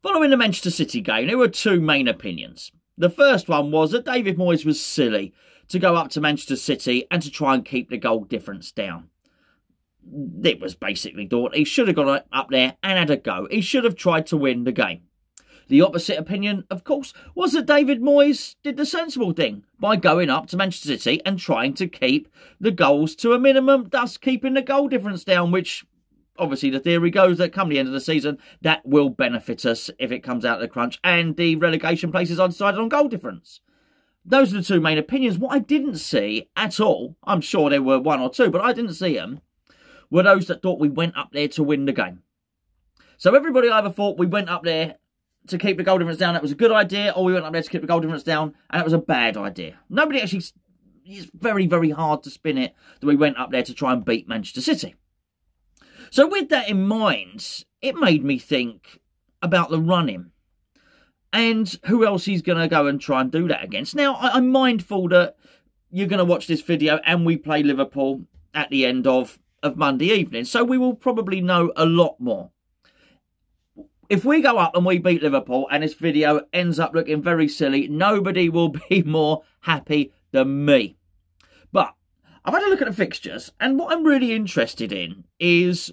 Following the Manchester City game, there were two main opinions. The first one was that David Moyes was silly to go up to Manchester City and to try and keep the goal difference down. It was basically thought he should have gone up there and had a go. He should have tried to win the game. The opposite opinion, of course, was that David Moyes did the sensible thing by going up to Manchester City and trying to keep the goals to a minimum, thus keeping the goal difference down, which obviously the theory goes that come the end of the season, that will benefit us if it comes out of the crunch and the relegation places are decided on goal difference. Those are the two main opinions. What I didn't see at all, I'm sure there were one or two, but I didn't see them, were those that thought we went up there to win the game. So everybody either thought we went up there to keep the goal difference down, that was a good idea, or we went up there to keep the goal difference down, and that was a bad idea. Nobody actually, it's very, very hard to spin it that we went up there to try and beat Manchester City. So with that in mind, it made me think about the running and who else he's going to go and try and do that against. Now, I'm mindful that you're going to watch this video and we play Liverpool at the end of Monday evening, so we will probably know a lot more. If we go up and we beat Liverpool and this video ends up looking very silly, nobody will be more happy than me. But I've had a look at the fixtures, and what I'm really interested in is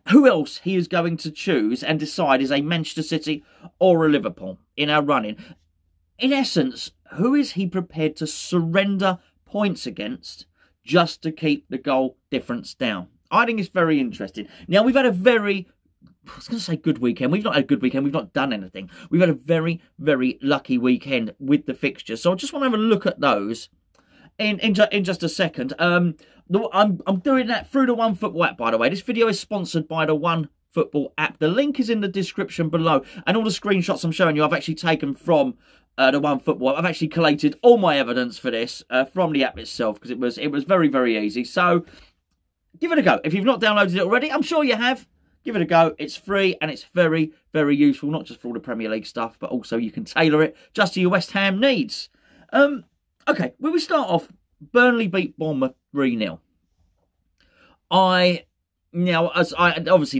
who else he is going to choose and decide is a Manchester City or a Liverpool in our running. In essence, who is he prepared to surrender points against just to keep the goal difference down? I think it's very interesting. Now, we've had a very, I was going to say good weekend. We've not had a good weekend. We've not done anything. We've had a very, very lucky weekend with the fixtures. So I just want to have a look at those in just a second. I'm doing that through the OneFootball app, by the way. This video is sponsored by the OneFootball app. The link is in the description below. And all the screenshots I'm showing you, I've actually taken from the OneFootball app. I've actually collated all my evidence for this from the app itself, because it was very, very easy. So give it a go. If you've not downloaded it already, I'm sure you have. Give it a go. It's free and it's very, very useful, not just for all the Premier League stuff, but also you can tailor it just to your West Ham needs. Okay, when we start off, Burnley beat Bournemouth 3-0. Obviously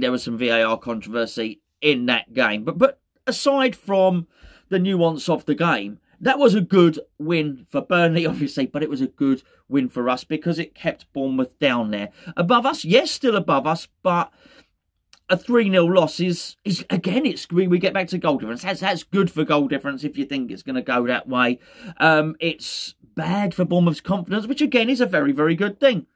there was some VAR controversy in that game, but aside from the nuance of the game, that was a good win for Burnley, obviously, but it was a good win for us because it kept Bournemouth down there. Above us, yes, still above us, but a 3-0 loss is again, we get back to goal difference. That's good for goal difference if you think it's going to go that way. It's bad for Bournemouth's confidence, which again is a very, very good thing.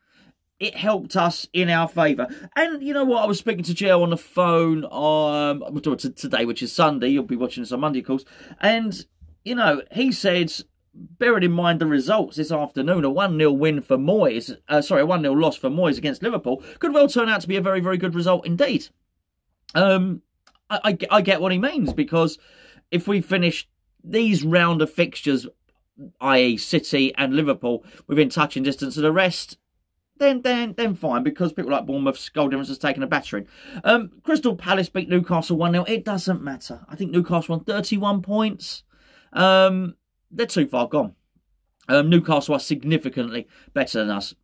It helped us in our favour. And you know what? I was speaking to Joe on the phone today, which is Sunday. You'll be watching this on Monday, of course. And, you know, he said, bearing in mind the results this afternoon, a 1-0 win for Moyes, a 1-0 loss for Moyes against Liverpool could well turn out to be a very, very good result indeed. I get what he means, because if we finish these round of fixtures, i.e. City and Liverpool, within touching distance of the rest, then fine, because people like Bournemouth's goal difference has taken a battering. Crystal Palace beat Newcastle 1-0. It doesn't matter. I think Newcastle won 31 points. They're too far gone. Newcastle are significantly better than us.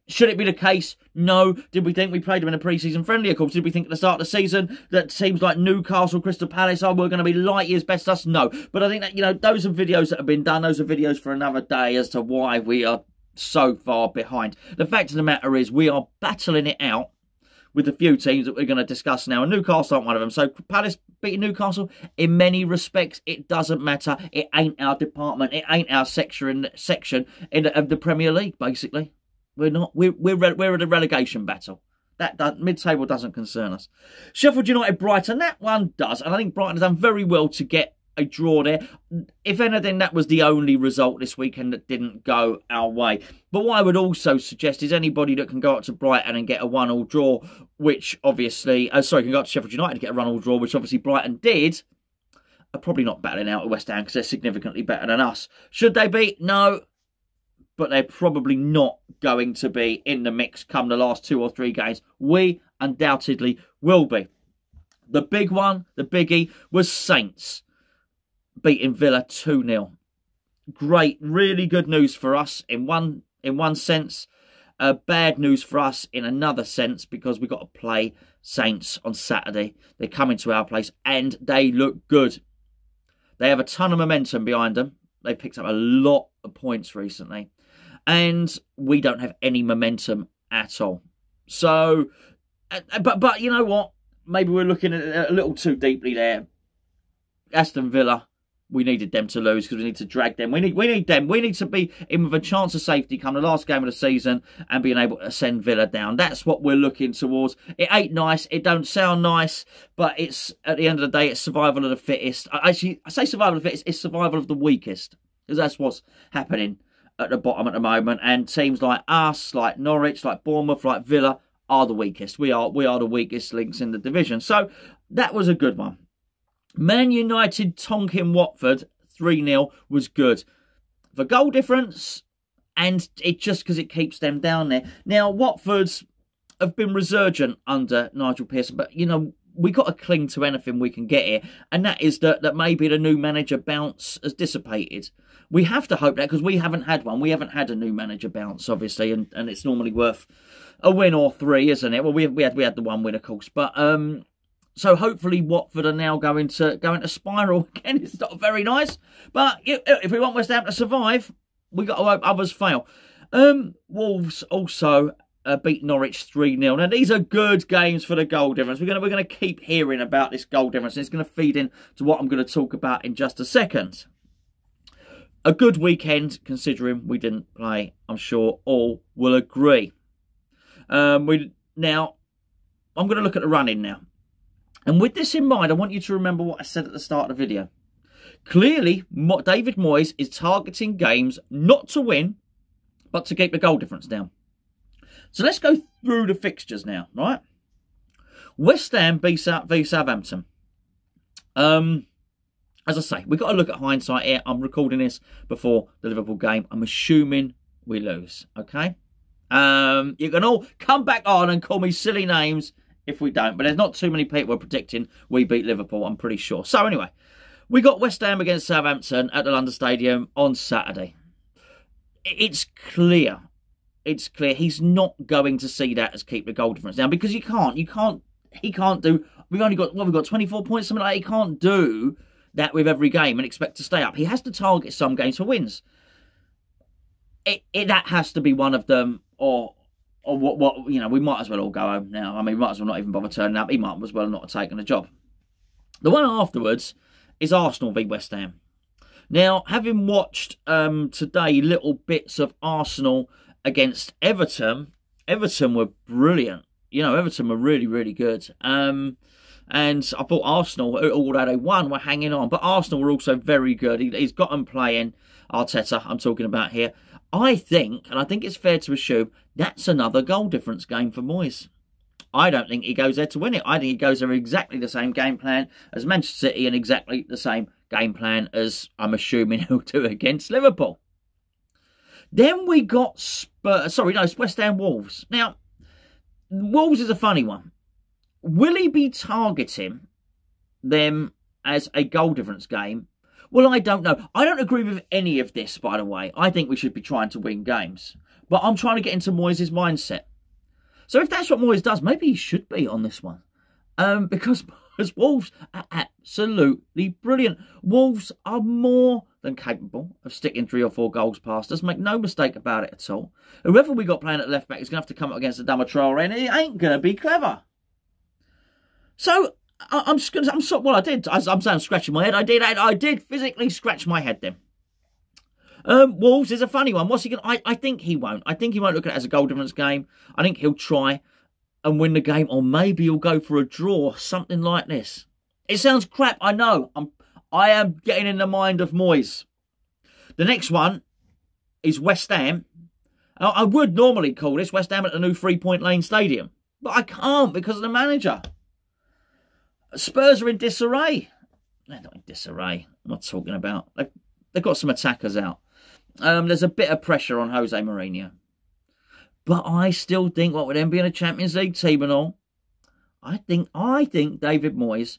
Should it be the case? No. Did we think we played them in a pre-season friendly? Of course. Did we think at the start of the season that teams like Newcastle, Crystal Palace, we're going to be light years best us? No. But I think that, you know, those are videos that have been done. Those are videos for another day as to why we are so far behind. The fact of the matter is we are battling it out with a few teams that we're going to discuss now, and Newcastle aren't one of them. So Palace beating Newcastle, in many respects, it doesn't matter. It ain't our department. It ain't our section of the Premier League, basically. We're at a relegation battle. That mid-table doesn't concern us. Sheffield United, Brighton, that one does. And I think Brighton has done very well to get a draw there. If anything, that was the only result this weekend that didn't go our way. But what I would also suggest is anybody that can go up to Brighton and get a 1-1 draw, which obviously, can go up to Sheffield United and get a 1-1 draw, which obviously Brighton did, are probably not battling out at West Ham because they're significantly better than us. Should they be? No. But they're probably not going to be in the mix come the last 2 or 3 games. We undoubtedly will be. The big one, the biggie, was Saints beating Villa 2-0. Great, really good news for us in one sense. Bad news for us in another sense, because we've got to play Saints on Saturday. They come into our place and they look good. They have a ton of momentum behind them. They've picked up a lot of points recently. And we don't have any momentum at all. So, but you know what? Maybe we're looking at it a little too deeply there. Aston Villa, we needed them to lose because we need to drag them. We need them. We need to be in with a chance of safety come the last game of the season and being able to send Villa down. That's what we're looking towards. It ain't nice. It don't sound nice, but it's at the end of the day, it's survival of the fittest. I say survival of the fittest. It's survival of the weakest because that's what's happening at the bottom at the moment. And teams like us, like Norwich, like Bournemouth, like Villa are the weakest. We are the weakest links in the division. So that was a good one. Man United tonking Watford 3-0 was good. The goal difference, and it just because it keeps them down there. Now, Watford's have been resurgent under Nigel Pearson, but, you know, we got to cling to anything we can get here, and that is that maybe the new manager bounce has dissipated. We have to hope that because we haven't had one. We haven't had a new manager bounce, obviously, and it's normally worth a win or three, isn't it? Well, we had the one win, of course, but so hopefully Watford are now going to spiral again. It's not very nice, but if we want West Ham to survive, we got to hope others fail. Wolves also beat Norwich 3-0. Now these are good games for the goal difference. We're going to keep hearing about this goal difference. And it's going to feed into what I'm going to talk about in just a second. A good weekend considering we didn't play. I'm sure all will agree. Now I'm going to look at the run-in now. And with this in mind, I want you to remember what I said at the start of the video. Clearly, David Moyes is targeting games not to win, but to keep the goal difference down. So let's go through the fixtures now, right? West Ham v Southampton. As I say, we've got to look at hindsight here. I'm recording this before the Liverpool game. I'm assuming we lose, okay? You can all come back on and call me silly names if we don't, but there's not too many people predicting we beat Liverpool, I'm pretty sure. So anyway, we got West Ham against Southampton at the London Stadium on Saturday. It's clear. It's clear he's not going to see that as keep the goal difference down because he can't do, we've got 24 points, something like that. He can't do that with every game and expect to stay up. He has to target some games for wins. That has to be one of them, or what, you know, we might as well all go home now. I mean, we might as well not even bother turning up. He might as well not have taken the job. The one afterwards is Arsenal v West Ham. Now, having watched today little bits of Arsenal against Everton, Everton were brilliant. You know, Everton were really, really good. And I thought Arsenal, although they won, were hanging on. But Arsenal were also very good. He's got them playing. Arteta, I'm talking about here. I think it's fair to assume, that's another goal difference game for Moyes. I don't think he goes there to win it. I think he goes there with exactly the same game plan as Manchester City and exactly the same game plan as I'm assuming he'll do against Liverpool. Then we got it's West Ham Wolves. Now, Wolves is a funny one. Will he be targeting them as a goal difference game? Well, I don't know. I don't agree with any of this, by the way. I think we should be trying to win games. But I'm trying to get into Moyes' mindset. So if that's what Moyes does, maybe he should be on this one. Because Wolves are absolutely brilliant. Wolves are more than capable of sticking 3 or 4 goals past us. Make no mistake about it at all. Whoever we got playing at left back is going to have to come up against the Adama Traore, and it ain't going to be clever. So I'm saying I'm scratching my head. I did physically scratch my head then. Wolves is a funny one. What's he going to... I think he won't. I think he won't look at it as a goal difference game. I think he'll try and win the game, or maybe he'll go for a draw, something like this. It sounds crap, I know. I am getting in the mind of Moyes. The next one is West Ham. I would normally call this West Ham at the new 3 Point Lane Stadium, but I can't because of the manager. Spurs are in disarray. They're not in disarray. I'm not talking about. They've got some attackers out. There's a bit of pressure on Jose Mourinho. But I still think, what with them being a Champions League team and all, I think David Moyes,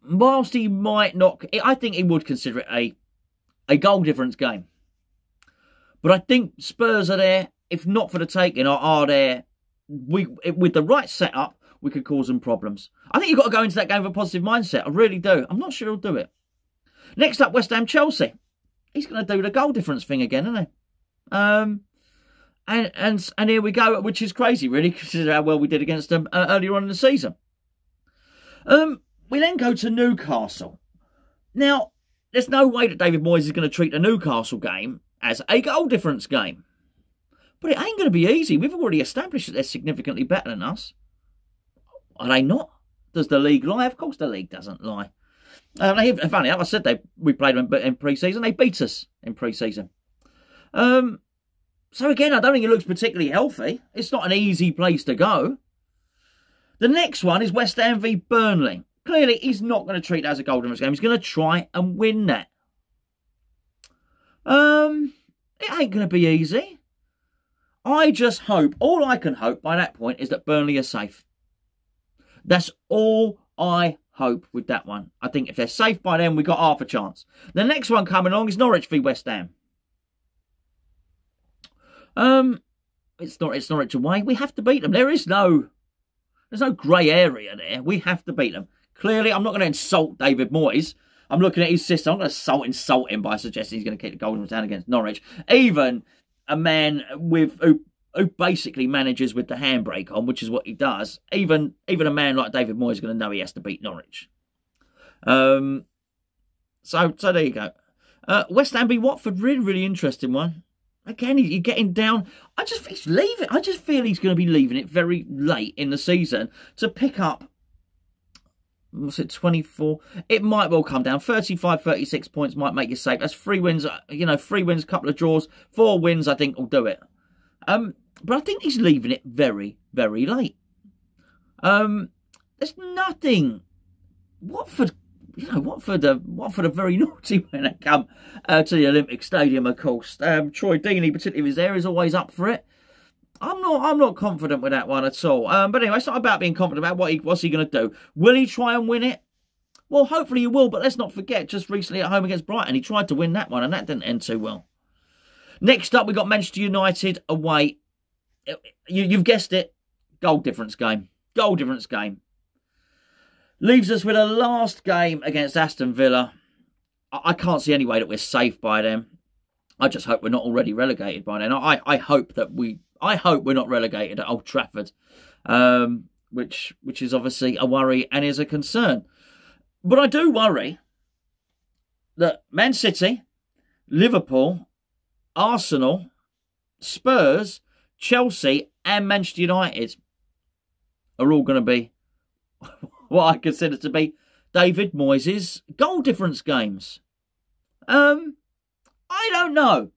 whilst he might not, I think he would consider it a goal difference game. But I think Spurs are there, if not for the taking, are there with the right setup, we could cause them problems. I think you've got to go into that game with a positive mindset. I really do. I'm not sure he'll do it. Next up, West Ham Chelsea. He's going to do the goal difference thing again, isn't he? And here we go, which is crazy, really, considering how well we did against them earlier on in the season. We then go to Newcastle. Now, there's no way that David Moyes is going to treat the Newcastle game as a goal difference game. But it ain't going to be easy. We've already established that they're significantly better than us. Are they not? Does the league lie? Of course the league doesn't lie. Funny, I said we played them in pre-season. They beat us in pre-season. So again, I don't think it looks particularly healthy. It's not an easy place to go. The next one is West Ham v Burnley. Clearly, he's not going to treat that as a goal difference game. He's going to try and win that. It ain't going to be easy. I just hope, all I can hope by that point is that Burnley are safe. That's all I hope with that one. I think if they're safe by then, we've got half a chance. The next one coming along is Norwich v West Ham. It's Norwich away. We have to beat them. There's no grey area there. We have to beat them. Clearly, I'm not going to insult David Moyes. I'm looking at his system. I'm going to insult him by suggesting he's going to kick the golden down against Norwich. Even a man who basically manages with the handbrake on, which is what he does. Even a man like David Moyes is going to know he has to beat Norwich. So there you go. West Ham v Watford, really, really interesting one. Again, you're getting down. I just feel he's going to be leaving it very late in the season to pick up. Was it 24? It might well come down. 35, 36 points might make you safe. That's 3 wins, 3 wins, a couple of draws. 4 wins, I think, will do it. But I think he's leaving it very, very late. There's nothing. Watford are very naughty when they come to the Olympic Stadium, of course. Troy Deeney, particularly if he's there, is always up for it. I'm not confident with that one at all. But anyway, it's not about being confident about what's he going to do. Will he try and win it? Well, hopefully he will, but let's not forget, just recently at home against Brighton, he tried to win that one, and that didn't end too well. Next up, we got Manchester United away. You've guessed it, goal difference game. Goal difference game. Leaves us with a last game against Aston Villa. I can't see any way that we're safe by them. I just hope we're not already relegated by then. I hope we're not relegated at Old Trafford, which is obviously a worry and is a concern. But I do worry that Man City, Liverpool, Arsenal, Spurs, Chelsea and Manchester United are all going to be what I consider to be David Moyes' goal difference games. I don't know.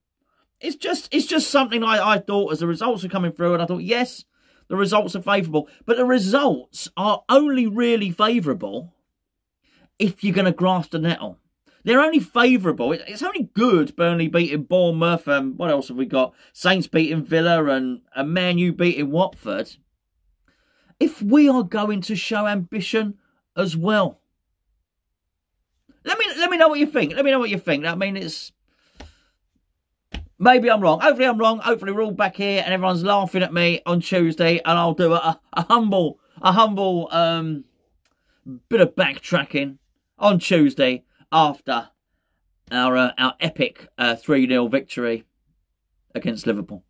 It's just something I thought as the results are coming through, and I thought, yes, the results are favourable. But the results are only really favourable if you're going to grasp the nettle. They're only favourable. It's only good Burnley beating Bournemouth, and what else have we got? Saints beating Villa and Man U beating Watford. If we are going to show ambition as well. Let me know what you think. Let me know what you think. I mean, maybe I'm wrong. Hopefully I'm wrong. Hopefully we're all back here and everyone's laughing at me on Tuesday, and I'll do a humble bit of backtracking on Tuesday after our epic 3-0 victory against Liverpool.